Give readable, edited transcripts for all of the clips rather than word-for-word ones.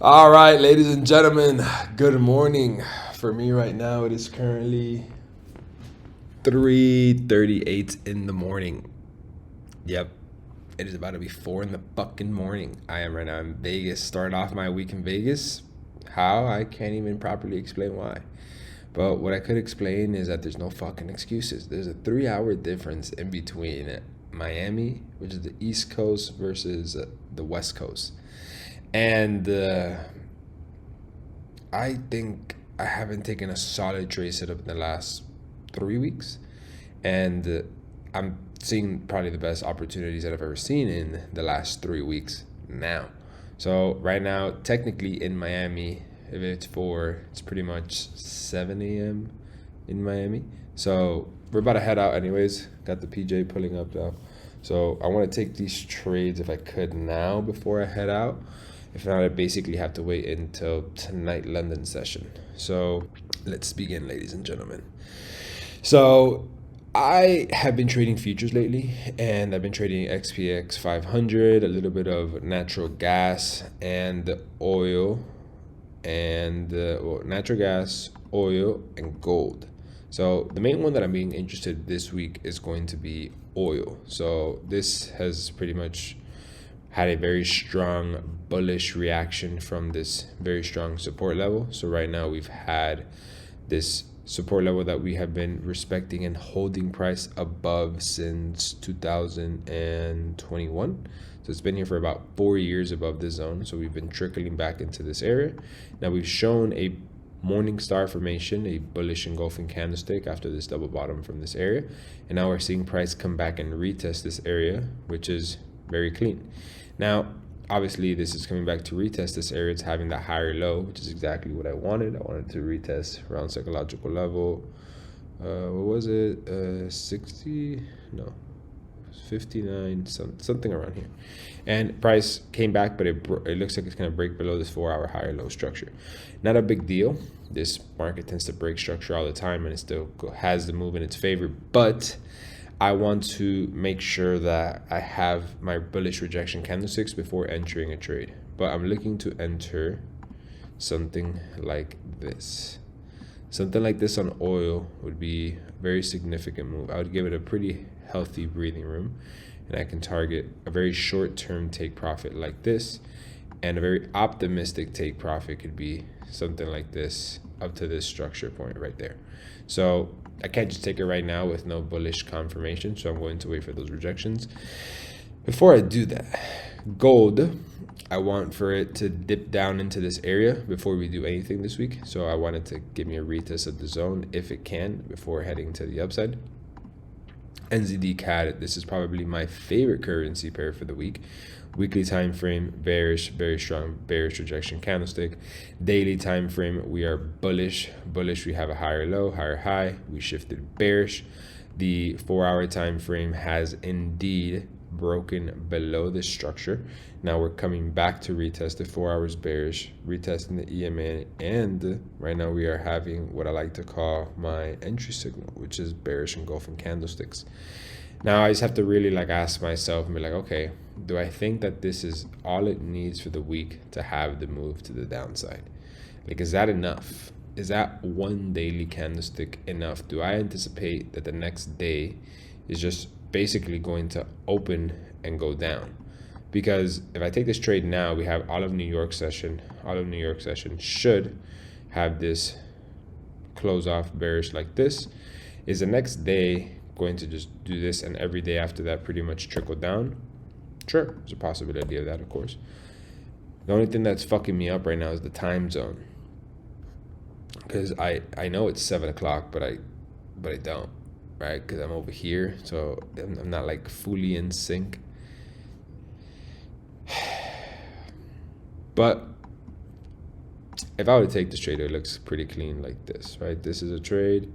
All right, ladies and gentlemen, good morning. For me right now, it is currently 3:38 in the morning. Yep, it is about to be 4 in the fucking morning. I am right now in Vegas, starting off my week in Vegas. How? I can't even properly explain why. But what I could explain is that there's no fucking excuses. There's a 3 hour difference in between Miami, which is the East Coast, versus the West Coast. And I think I haven't taken a solid trade setup in the last 3 weeks, and I'm seeing probably the best opportunities that I've ever seen in the last 3 weeks now. So right now, technically in Miami, if it's pretty much 7 a.m. in Miami. So we're about to head out anyways. Got the PJ pulling up now. So I want to take these trades if I could now before I head out. If not, I basically have to wait until tonight London session. So let's begin, ladies and gentlemen. So I have been trading futures lately, and I've been trading XPX 500, a little bit of natural gas and oil, and natural gas, oil, and gold. So the main one that I'm being interested this week is going to be oil. So this has pretty much had a very strong bullish reaction from this very strong support level. So right now we've had this support level that we have been respecting and holding price above since 2021. So it's been here for about 4 years above this zone. So we've been trickling back into this area. Now we've shown a morning star formation, a bullish engulfing candlestick after this double bottom from this area. And now we're seeing price come back and retest this area, which is very clean. Now, obviously, this is coming back to retest this area. It's having that higher low, which is exactly what I wanted. I wanted to retest around psychological level. What was it? 60? No, 59, something around here. And price came back, but it looks like it's going to break below this 4 hour higher low structure. Not a big deal. This market tends to break structure all the time, and it still has the move in its favor. But I want to make sure that I have my bullish rejection candlesticks before entering a trade. But I'm looking to enter something like this. Something like this on oil would be a very significant move. I would give it a pretty healthy breathing room, and I can target a very short-term take profit like this, and a very optimistic take profit could be something like this up to this structure point right there. So I can't just take it right now with no bullish confirmation, so I'm going to wait for those rejections. Before I do that, gold, I want for it to dip down into this area before we do anything this week. So I want it to give me a retest of the zone if it can before heading to the upside. NZD CAD, this is probably my favorite currency pair for the week. Weekly time frame, bearish, very strong bearish rejection candlestick. Daily time frame, we are bullish. We have a higher low, higher high. We shifted bearish. The 4 hour time frame has indeed broken below this structure. Now we're coming back to retest the 4 hours bearish, retesting the EMA, and right now we are having what I like to call my entry signal, which is bearish engulfing candlesticks. Now I just have to really ask myself and be like, okay, do I think that this is all it needs for the week to have the move to the downside? Is that enough? Is that one daily candlestick enough? Do I anticipate that the next day is just basically going to open and go down? Because if I take this trade now, we have all of New York session. All of New York session should have this close off bearish like this. Is the next day going to just do this and every day after that pretty much trickle down? Sure, there's a possibility of that, of course. The only thing that's fucking me up right now is the time zone. Because I know it's 7 o'clock, but I don't, right? Because I'm over here, so I'm not fully in sync. But if I were to take this trade, it looks pretty clean like this, right? This is a trade,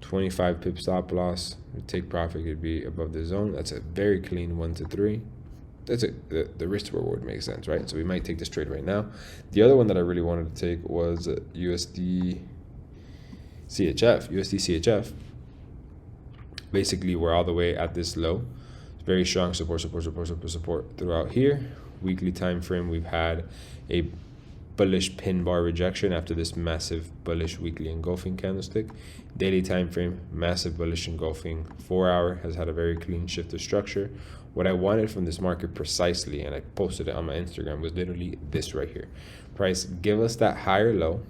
25 pip stop loss. The take profit could be above the zone. That's a very clean 1 to 3. That's it. The risk to reward makes sense, right? So we might take this trade right now. The other one that I really wanted to take was USD CHF. USD CHF. Basically, we're all the way at this low. Very strong support throughout here. Weekly time frame, we've had a bullish pin bar rejection after this massive bullish weekly engulfing candlestick. Daily time frame, massive bullish engulfing. 4 hour has had a very clean shift of structure. What I wanted from this market precisely, and I posted it on my Instagram, was literally this right here. Price, give us that higher low,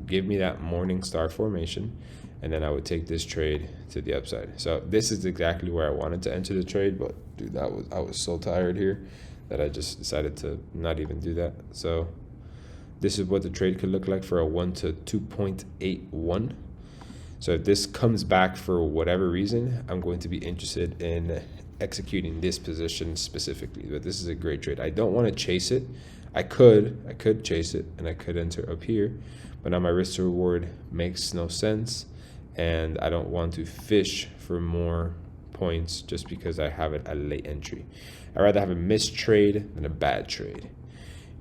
give me that morning star formation, and then I would take this trade to the upside. So this is exactly where I wanted to enter the trade, but dude, I was so tired here that I just decided to not even do that. So this is what the trade could look like for a 1 to 2.81. So if this comes back for whatever reason, I'm going to be interested in executing this position specifically. But this is a great trade. I don't want to chase it. I could chase it and I could enter up here, but now my risk to reward makes no sense, and I don't want to fish for more points just because I have it a late entry. I'd rather have a missed trade than a bad trade.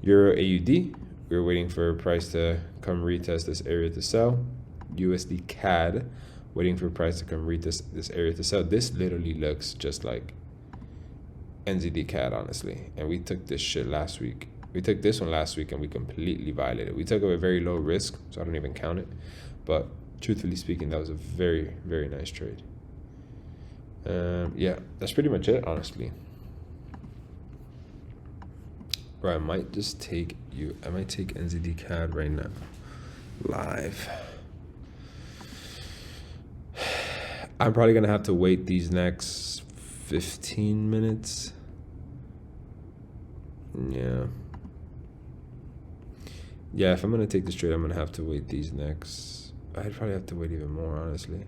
Euro AUD, we're waiting for a price to come retest this area to sell. USD CAD, waiting for a price to come retest this area to sell. This literally looks just like NZD CAD, honestly. And we took this shit last week. We took this one last week and we completely violated. We took a very low risk, so I don't even count it. But truthfully speaking, that was a very, very nice trade. Yeah, that's pretty much it, honestly. Bro, I might just take I might take NZD CAD right now, live. I'm probably gonna have to wait these next 15 minutes. Yeah, if I'm gonna take this trade, I'm gonna have to wait these next. I'd probably have to wait even more, honestly.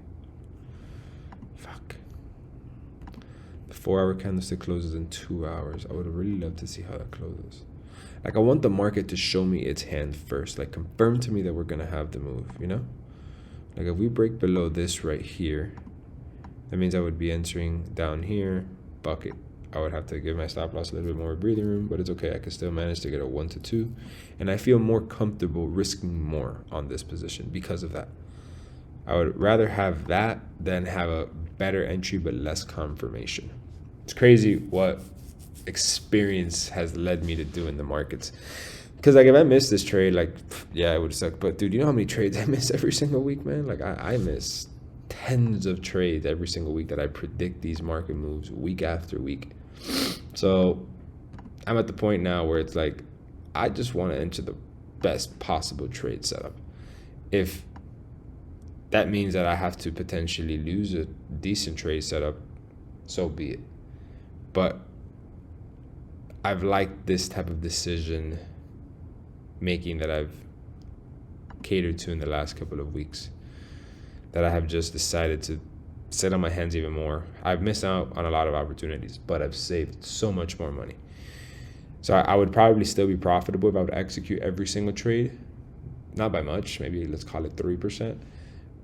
Fuck. The 4 hour candlestick closes in 2 hours. I would have really loved to see how that closes. Like, I want the market to show me its hand first. Like, confirm to me that we're gonna have the move, you know? Like, if we break below this right here, that means I would be entering down here, bucket. I would have to give my stop loss a little bit more breathing room, but it's okay. I can still manage to get a 1 to 2. And I feel more comfortable risking more on this position because of that. I would rather have that than have a better entry but less confirmation. It's crazy what experience has led me to do in the markets. Because, like, if I missed this trade, like, yeah, it would suck. But, dude, you know how many trades I miss every single week, man? Like, I miss tens of trades every single week that I predict these market moves week after week. So I'm at the point now where it's like, I just want to enter the best possible trade setup. If that means that I have to potentially lose a decent trade setup, so be it. But I've liked this type of decision making that I've catered to in the last couple of weeks, that I have just decided to sit on my hands even more. I've missed out on a lot of opportunities, but I've saved so much more money. So I would probably still be profitable if I would execute every single trade. Not by much, maybe let's call it 3%.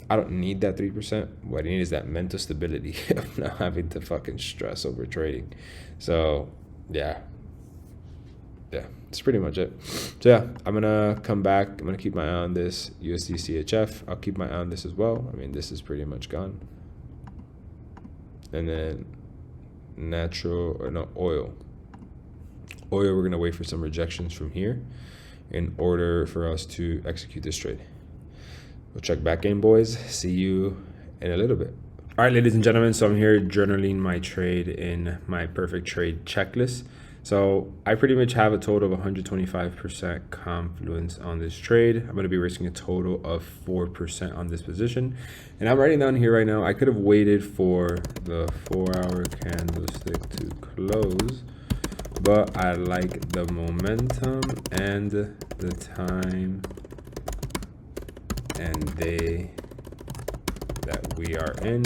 I don't need that 3%. What I need is that mental stability of not having to fucking stress over trading. So yeah, that's pretty much it. So yeah, I'm gonna come back. I'm gonna keep my eye on this USD CHF. I'll keep my eye on this as well. I mean, this is pretty much gone. And then oil. Oil, we're gonna wait for some rejections from here in order for us to execute this trade. We'll check back in, boys. See you in a little bit. All right, ladies and gentlemen, so I'm here journaling my trade in my perfect trade checklist. So I pretty much have a total of 125% confluence on this trade. I'm going to be risking a total of 4% on this position. And I'm writing down here right now, I could have waited for the 4 hour candlestick to close, but I like the momentum and the time and day that we are in,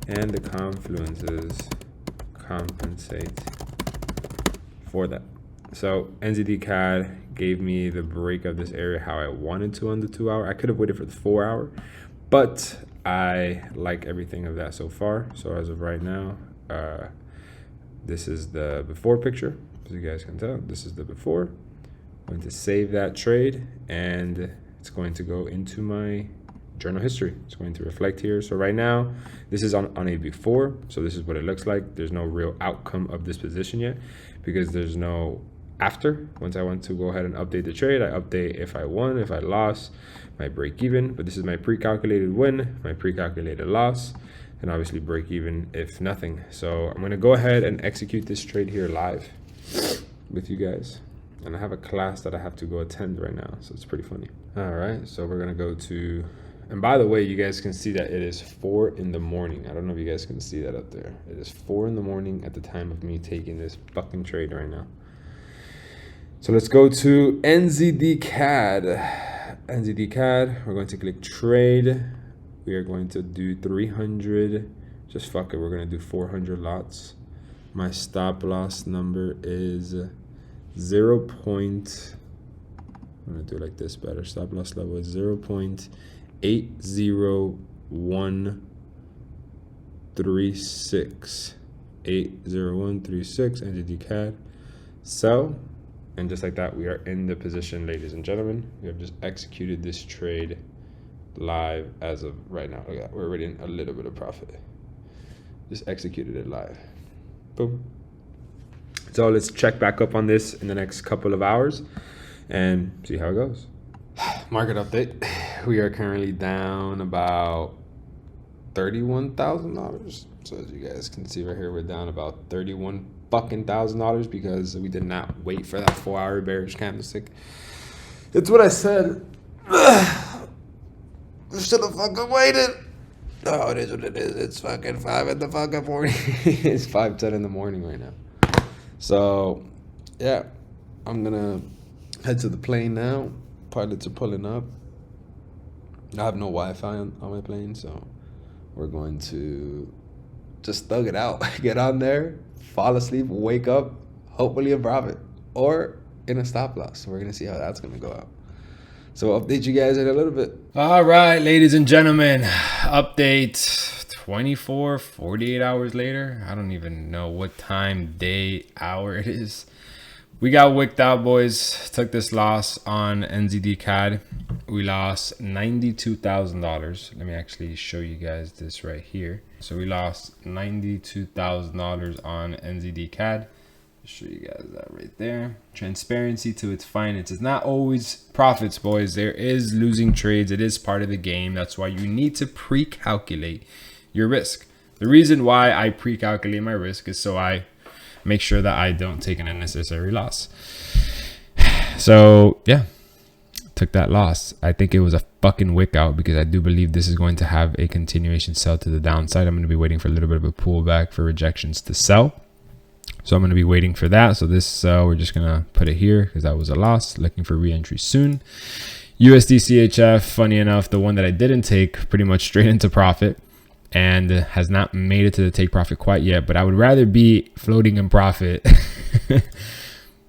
and the confluences compensate for that. So NZD CAD gave me the break of this area how I wanted to on the 2 hour. I could have waited for the 4 hour, but I like everything of that so far. So as of right now, this is the before picture. As you guys can tell, this is the before. I'm going to save that trade and it's going to go into my journal history. It's going to reflect here. So right now, this is on a before. So this is what it looks like. There's no real outcome of this position yet because there's no after. Once I want to go ahead and update the trade, I update if I won, if I lost, my break even. But this is my pre-calculated win, my pre-calculated loss, and obviously break even if nothing. So I'm gonna go ahead and execute this trade here live with you guys. And I have a class that I have to go attend right now, so it's pretty funny. All right, so we're gonna go to, and by the way, you guys can see that it is 4 in the morning. I don't know if you guys can see that up there. It is 4 in the morning at the time of me taking this fucking trade right now. So let's go to NZD CAD. NZD CAD, we're going to click trade. We are going to do 300, just fuck it, we're gonna do 400 lots. My stop loss number is 0. I'm gonna do it like this better. Stop loss level is 0.80136. 80136 NZD CAD. Sell. And just like that, we are in the position, ladies and gentlemen. We have just executed this trade live as of right now. Look at that. We're already in a little bit of profit. Just executed it live. Boom. So let's check back up on this in the next couple of hours and see how it goes. Market update. We are currently down about $31,000. So as you guys can see right here, we're down about $31,000 because we did not wait for that 4-hour bearish candlestick. It's what I said. Should have fucking waited. Oh, it is what it is. It's fucking 5 in the fucking morning. It's 5:10 in the morning right now. So, yeah, I'm gonna head to the plane now. Pilots are pulling up. I have no Wi-Fi on my plane, so we're going to just thug it out. Get on there, fall asleep, wake up, hopefully in profit or in a stop loss. So we're gonna see how that's gonna go out. So I'll update you guys in a little bit. All right, ladies and gentlemen, update 24, 48 hours later. I don't even know what time, day, hour it is. We got wicked out, boys. Took this loss on NZD CAD. We lost $92,000. Let me actually show you guys this right here. So we lost $92,000 on NZD CAD. Show you guys that right there. Transparency to its finest. It's not always profits, boys. There is losing trades. It is part of the game. That's why you need to pre-calculate your risk. The reason why I pre-calculate my risk is so I make sure that I don't take an unnecessary loss. So yeah, took that loss. I think it was a fucking wick out because I do believe this is going to have a continuation sell to the downside. I'm going to be waiting for a little bit of a pullback for rejections to sell. So I'm going to be waiting for that. So this, we're just going to put it here because that was a loss. Looking for re-entry soon. USD CHF, funny enough, the one that I didn't take, pretty much straight into profit and has not made it to the take profit quite yet. But I would rather be floating in profit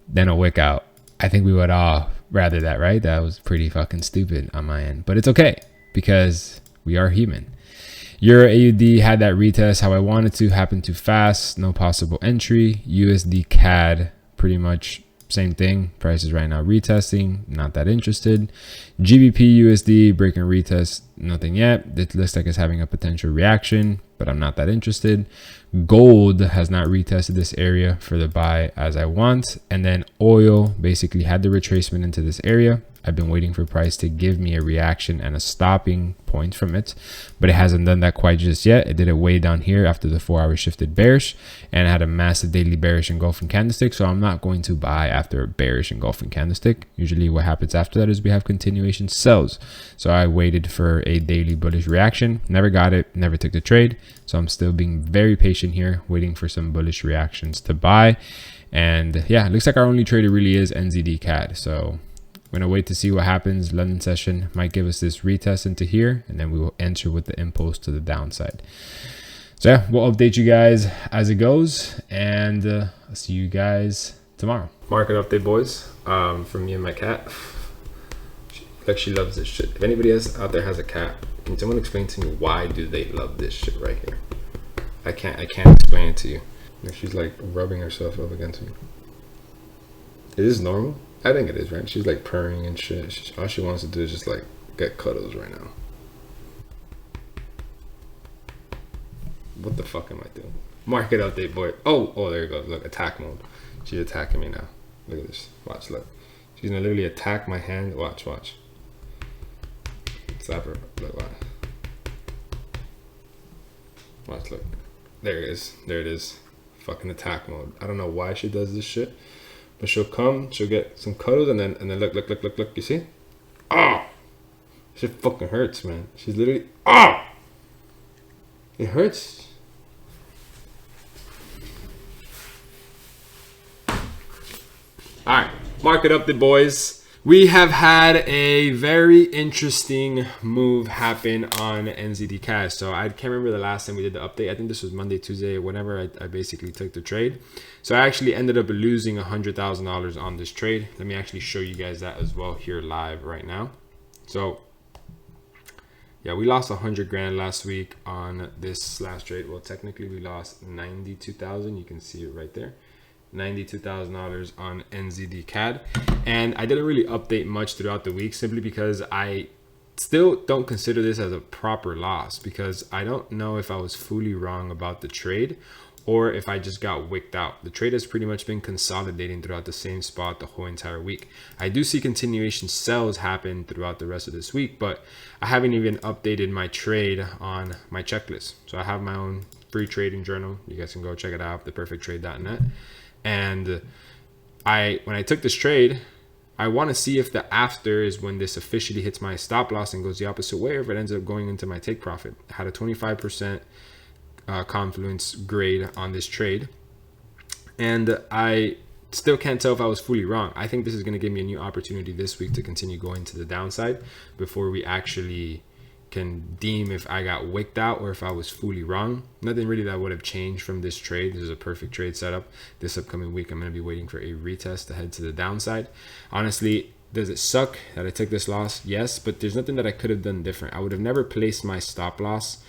than a wick out. I think we would all rather that, right? That was pretty fucking stupid on my end. But it's okay because we are human. Euro AUD had that retest how I wanted to, happened too fast, no possible entry. USD CAD, pretty much same thing. Prices right now retesting, not that interested. GBP USD breaking retest, nothing yet. It looks like it's having a potential reaction, but I'm not that interested. Gold has not retested this area for the buy as I want. And then oil basically had the retracement into this area. I've been waiting for price to give me a reaction and a stopping point from it, but it hasn't done that quite just yet. It did it way down here after the 4 hour shifted bearish and had a massive daily bearish engulfing candlestick. So I'm not going to buy after a bearish engulfing candlestick. Usually what happens after that is we have continuation sells. So I waited for a daily bullish reaction, never got it, never took the trade. So I'm still being very patient here, waiting for some bullish reactions to buy. And yeah, it looks like our only trader really is NZD CAD. So I'm gonna wait to see what happens. London session might give us this retest into here, and then we will enter with the impulse to the downside. So yeah, we'll update you guys as it goes, and I'll see you guys tomorrow. Market update, boys, from me and my cat. She loves this shit. If anybody else out there has a cat, can someone explain to me why do they love this shit right here? I can't explain it to you. She's like rubbing herself up against me. Is this normal? I think it is, right? She's like purring and shit. All she wants to do is just like get cuddles right now. What the fuck am I doing? Market update, boy. Oh, there you go. Look, attack mode. She's attacking me now. Look at this. Watch, look. She's gonna literally attack my hand. Watch, watch. Slap her. Look, watch. Watch, look. There it is. There it is. Fucking attack mode. I don't know why she does this shit, but she'll come, she'll get some cuddles, and then look. You see? Ah! Shit fucking hurts, man. She's literally It hurts. Alright, market update, boys. We have had a very interesting move happen on NZD CAD. So I can't remember the last time we did the update. I think this was Monday, Tuesday, whenever I basically took the trade. So I actually ended up losing $100,000 on this trade. Let me actually show you guys that as well here live right now. So yeah, we lost 100 grand last week on this last trade. Well, technically we lost 92,000. You can see it right there. $92,000 on NZD CAD, and I didn't really update much throughout the week simply because I still don't consider this as a proper loss, because I don't know if I was fully wrong about the trade or if I just got wicked out. The trade has pretty much been consolidating throughout the same spot the whole entire week. I do see continuation sells happen throughout the rest of this week, but I haven't even updated my trade on my checklist. So I have my own free trading journal. You guys can go check it out, theperfecttrade.net. And when I took this trade, I want to see if the after is when this officially hits my stop loss and goes the opposite way, or if it ends up going into my take profit. I had a 25% confluence grade on this trade, and I still can't tell if I was fully wrong. I think this is going to give me a new opportunity this week to continue going to the downside before we actually can deem if I got wicked out or if I was fully wrong. Nothing really that would have changed from this trade. This is a perfect trade setup. This upcoming week, I'm going to be waiting for a retest to head to the downside. Honestly, does it suck that I took this loss? Yes, but there's nothing that I could have done different. I would have never placed my stop loss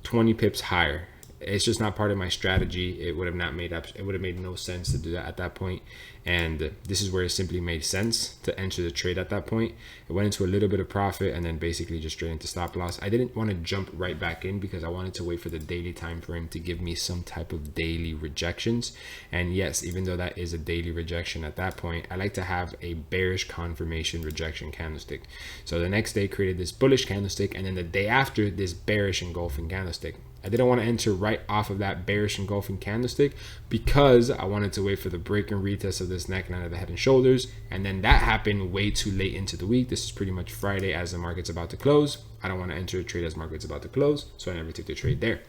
20 pips higher. It's just not part of my strategy. It would have not made up. It would have made no sense to do that at that point. And this is where it simply made sense to enter the trade at that point. It went into a little bit of profit and then basically just straight into stop loss. I didn't want to jump right back in because I wanted to wait for the daily time frame to give me some type of daily rejections. And yes, even though that is a daily rejection at that point, I like to have a bearish confirmation rejection candlestick. So the next day created this bullish candlestick, and then the day after this bearish engulfing candlestick. I didn't want to enter right off of that bearish engulfing candlestick because I wanted to wait for the break and retest of this neckline of the head and shoulders. And then that happened way too late into the week. This is pretty much Friday as the market's about to close. I don't want to enter a trade as market's about to close, so I never took the trade there.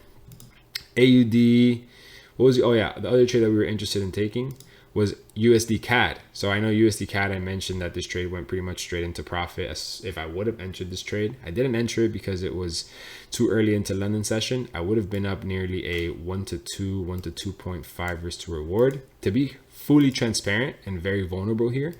AUD, what was the, oh yeah, the other trade that we were interested in taking was USD CAD. So I know USD CAD, I mentioned that this trade went pretty much straight into profit as if I would have entered this trade. I didn't enter it because it was too early into London session. I would have been up nearly a 1 to 2.5 risk to reward. To be fully transparent and very vulnerable here,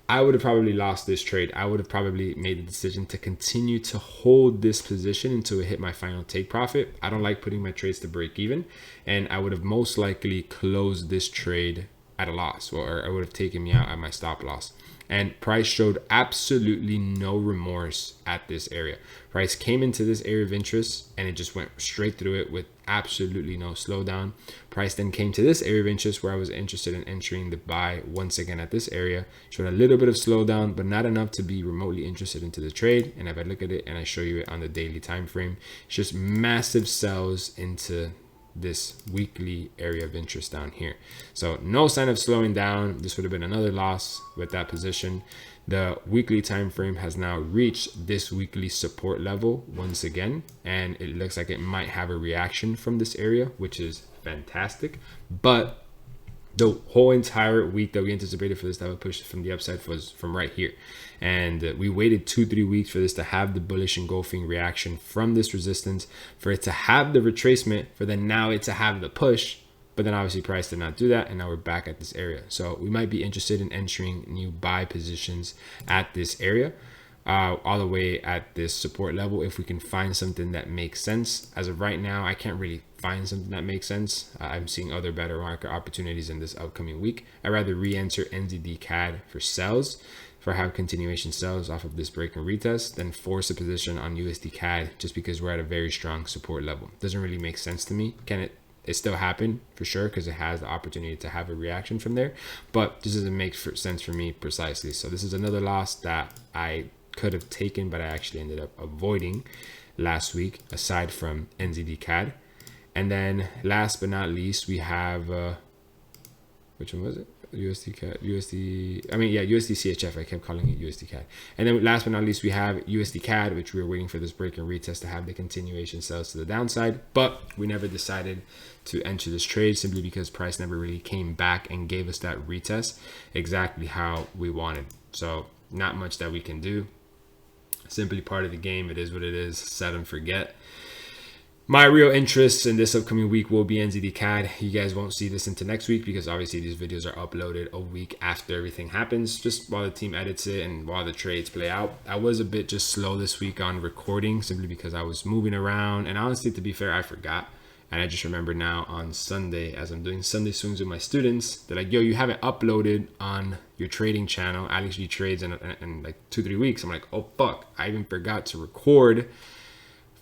I would have probably lost this trade. I would have probably made the decision to continue to hold this position until it hit my final take profit. I don't like putting my trades to break even, and I would have most likely closed this trade at a loss, or it would have taken me out at my stop loss. And price showed absolutely no remorse at this area. Price came into this area of interest and it just went straight through it with absolutely no slowdown. Price then came to this area of interest where I was interested in entering the buy once again at this area. Showed a little bit of slowdown, but not enough to be remotely interested into the trade. And if I look at it and I show you it on the daily time frame, it's just massive sells into this weekly area of interest down here. So no sign of slowing down. This would have been another loss with that position. The weekly time frame has now reached this weekly support level once again, and it looks like it might have a reaction from this area, which is fantastic. But the whole entire week that we anticipated for this type of push from the upside was from right here. And we waited 2-3 weeks for this to have the bullish engulfing reaction from this resistance, for it to have the retracement, for then now it to have the push. But then obviously price did not do that, and now we're back at this area. So we might be interested in entering new buy positions at this area, all the way at this support level if we can find something that makes sense. As of right now, I can't really find something that makes sense. I'm seeing other better market opportunities in this upcoming week. I'd rather re-enter NZD CAD for sells, for have continuation sells off of this break and retest, than force a position on USD CAD just because we're at a very strong support level. Doesn't really make sense to me. Can it it still happened for sure because it has the opportunity to have a reaction from there, but this doesn't make sense for me precisely. So this is another loss that I could have taken, but I actually ended up avoiding last week, aside from NZD CAD. And then last but not least, we have which one was it? USD CAD, USD CHF. I kept calling it USD CAD. And then last but not least, we have USD CAD, which we were waiting for this break and retest to have the continuation sells to the downside, but we never decided to enter this trade simply because price never really came back and gave us that retest exactly how we wanted. So not much that we can do. Simply part of the game. It is what it is. Set and forget. My real interest in this upcoming week will be NZD CAD. You guys won't see this into next week because obviously these videos are uploaded a week after everything happens, just while the team edits it and while the trades play out. I was a bit just slow this week on recording simply because I was moving around, and honestly, to be fair, I forgot. And I just remember now on Sunday, as I'm doing Sunday swings with my students, they're like, yo, you haven't uploaded on your trading channel, Alex G Trades, in like 2-3 weeks. I'm like, oh fuck, I even forgot to record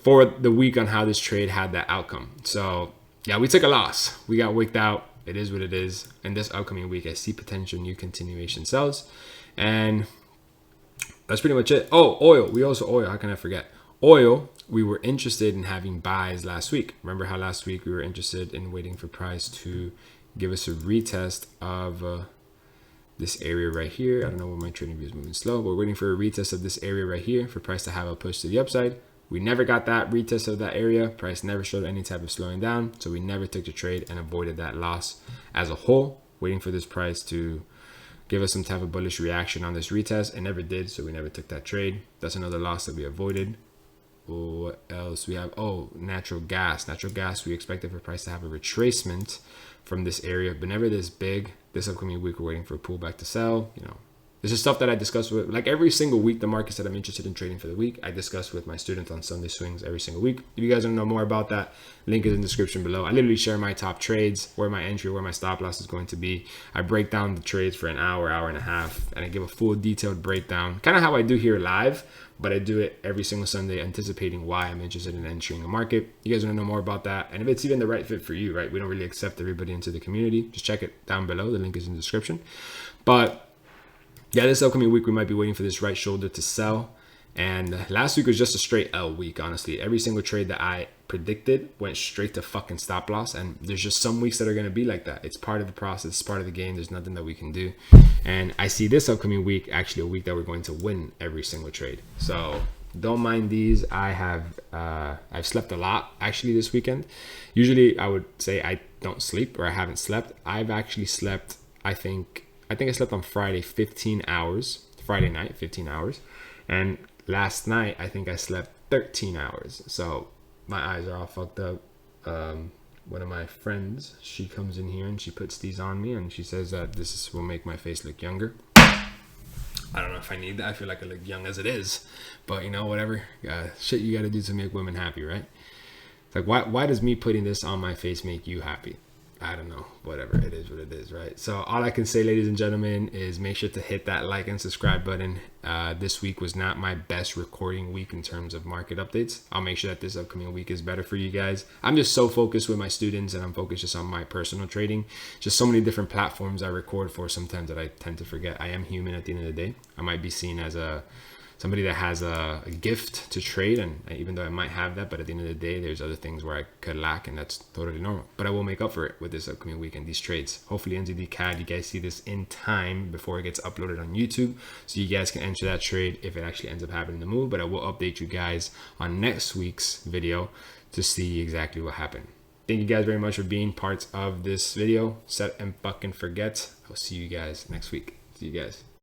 for the week on how this trade had that outcome. So yeah, we took a loss. We got wicked out. It is what it is. And this upcoming week, I see potential new continuation sells. And that's pretty much it. Oh, oil. Oil. How can I forget? Oil, we were interested in having buys last week. Remember how last week we were interested in waiting for price to give us a retest of this area right here. I don't know why my trading view is moving slow, but we're waiting for a retest of this area right here for price to have a push to the upside. We never got that retest of that area. Price never showed any type of slowing down. So we never took the trade and avoided that loss as a whole, waiting for this price to give us some type of bullish reaction on this retest. It never did, so we never took that trade. That's another loss that we avoided. What else we have? Oh, natural gas. Natural gas, we expected for price to have a retracement from this area, but never this big. This upcoming week, we're waiting for a pullback to sell. You know, this is stuff that I discuss with, like every single week, the markets that I'm interested in trading for the week, I discuss with my students on Sunday swings every single week. If you guys want to know more about that, link is in the description below. I literally share my top trades, where my entry, where my stop loss is going to be. I break down the trades for an hour, hour and a half, and I give a full detailed breakdown, kind of how I do here live, but I do it every single Sunday, anticipating why I'm interested in entering a market. You guys want to know more about that, and if it's even the right fit for you, right? We don't really accept everybody into the community. Just check it down below. The link is in the description. But yeah, this upcoming week, we might be waiting for this right shoulder to sell. And last week was just a straight L week, honestly. Every single trade that I predicted went straight to fucking stop loss. And there's just some weeks that are going to be like that. It's part of the process. It's part of the game. There's nothing that we can do. And I see this upcoming week actually a week that we're going to win every single trade. So don't mind these. I've slept a lot actually this weekend. Usually I would say I don't sleep, or I haven't slept. I've actually slept, I think I slept on Friday 15 hours, Friday night 15 hours, and last night I think I slept 13 hours. So my eyes are all fucked up. One of my friends, she comes in here and she puts these on me, and she says that will make my face look younger. I don't know if I need that. I feel like I look young as it is, but you know, whatever. Shit you gotta do to make women happy, right? It's like, why does me putting this on my face make you happy? I don't know, whatever, it is what it is, right? So all I can say, ladies and gentlemen, is make sure to hit that like and subscribe button. This week was not my best recording week in terms of market updates. I'll make sure that this upcoming week is better for you guys. I'm just so focused with my students, and I'm focused just on my personal trading. Just so many different platforms I record for sometimes that I tend to forget. I am human at the end of the day. I might be seen as somebody that has a gift to trade, and even though I might have that, but at the end of the day, there's other things where I could lack, and that's totally normal. But I will make up for it with this upcoming week and these trades. Hopefully NZD CAD, you guys see this in time before it gets uploaded on YouTube, so you guys can enter that trade if it actually ends up happening to move. But I will update you guys on next week's video to see exactly what happened. Thank you guys very much for being parts of this video. Set and fucking forget. I'll see you guys next week. See you guys.